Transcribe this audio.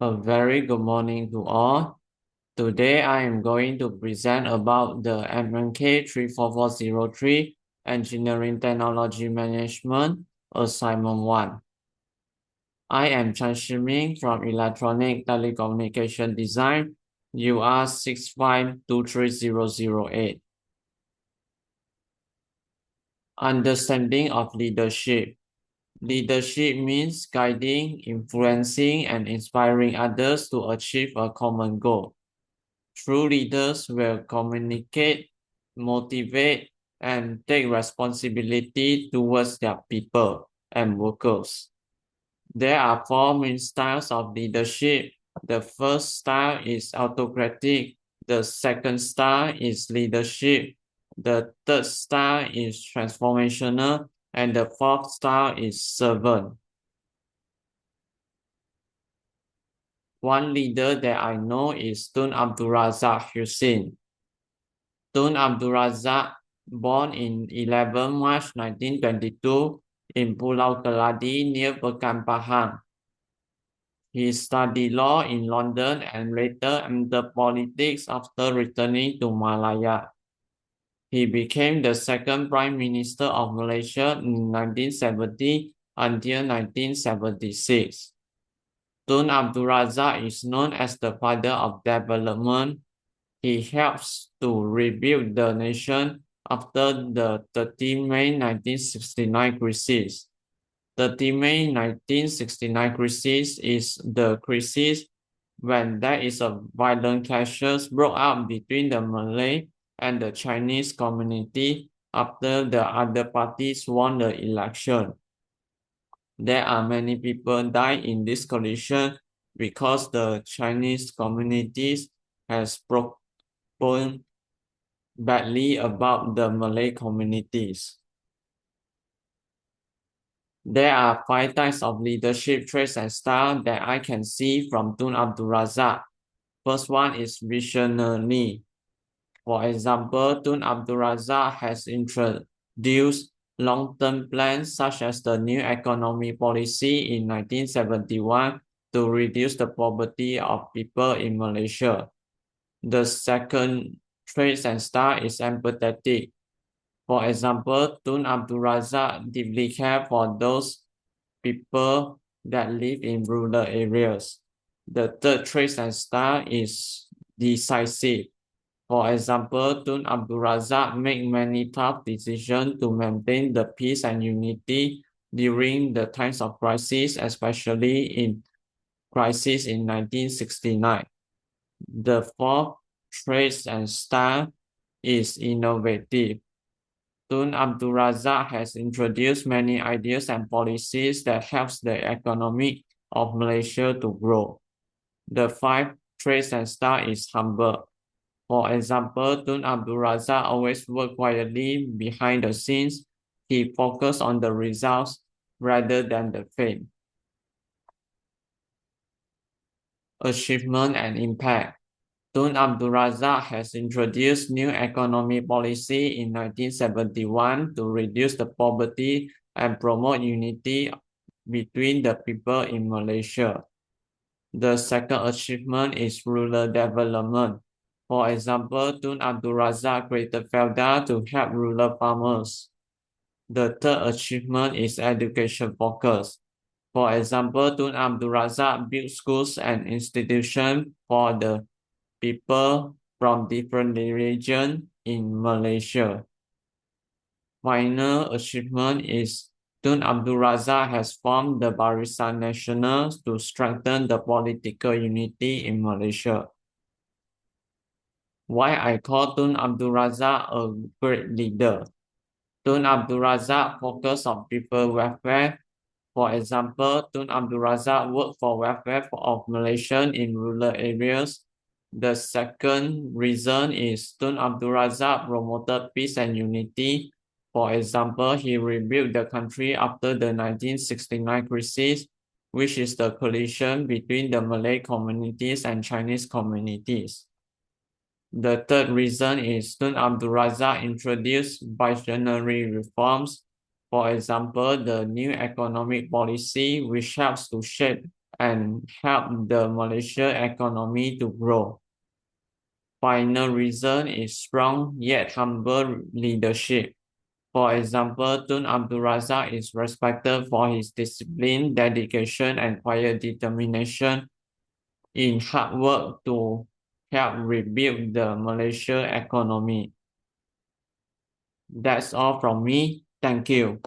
A very good morning to all. Today I am going to present about the MNK 34403 Engineering Technology Management Assignment 1. I am transitioning from Electronic Telecommunication Design UR 6523008. Understanding of leadership. Leadership means guiding, influencing, and inspiring others to achieve a common goal. True leaders will communicate, motivate, and take responsibility towards their people and workers. There are four main styles of leadership. The first style is autocratic. The second style is leadership. The third style is transformational. And the fourth style is servant. One leader that I know is Tun Abdul Razak Hussain. Tun Abdul Razak, born in 11 March 1922 in Pulau Keladi near Pekan Pahang. He studied law in London and later entered politics after returning to Malaya. He became the second Prime Minister of Malaysia in 1970 until 1976. Tun Abdul Razak is known as the father of development. He helps to rebuild the nation after the 30 May 1969 crisis. 30 May 1969 crisis is the crisis when there is a violent clashes broke out between the Malay and the Chinese community after the other parties won the election. There are many people died in this collision because the Chinese communities has spoken badly about the Malay communities. There are 5 types of leadership traits and style that I can see from Tun Abdul Razak. First one is visionary. For example, Tun Abdul Razak has introduced long-term plans such as the new economy policy in 1971 to reduce the poverty of people in Malaysia. The second trait and style is empathetic. For example, Tun Abdul Razak deeply cares for those people that live in rural areas. The third trait and style is decisive. For example, Tun Abdul Razak made many tough decisions to maintain the peace and unity during the times of crisis, especially in crisis in 1969. The fourth trait and style is innovative. Tun Abdul Razak has introduced many ideas and policies that helps the economy of Malaysia to grow. The fifth trait and style is humble. For example, Tun Abdul Razak always worked quietly behind the scenes. He focused on the results rather than the fame. Achievement and impact. Tun Abdul Razak has introduced new economic policy in 1971 to reduce the poverty and promote unity between the people in Malaysia. The second achievement is rural development. For example, Tun Abdul Razak created FELDA to help rural farmers. The third achievement is education focus. For example, Tun Abdul Razak built schools and institutions for the people from different regions in Malaysia. Final achievement is Tun Abdul Razak has formed the Barisan Nasional to strengthen the political unity in Malaysia. Why I call Tun Abdul Razak a great leader? Tun Abdul Razak focused on people welfare. For example, Tun Abdul Razak worked for welfare of Malaysians in rural areas. The second reason is Tun Abdul Razak promoted peace and unity. For example, he rebuilt the country after the 1969 crisis, which is the collision between the Malay communities and Chinese communities. The third reason is Tun Abdul Razak introduced visionary reforms. For example, the new economic policy, which helps to shape and help the Malaysia economy to grow. Final reason is strong yet humble leadership. For example, Tun Abdul Razak is respected for his discipline, dedication, and quiet determination in hard work to help rebuild the Malaysia economy. That's all from me. Thank you.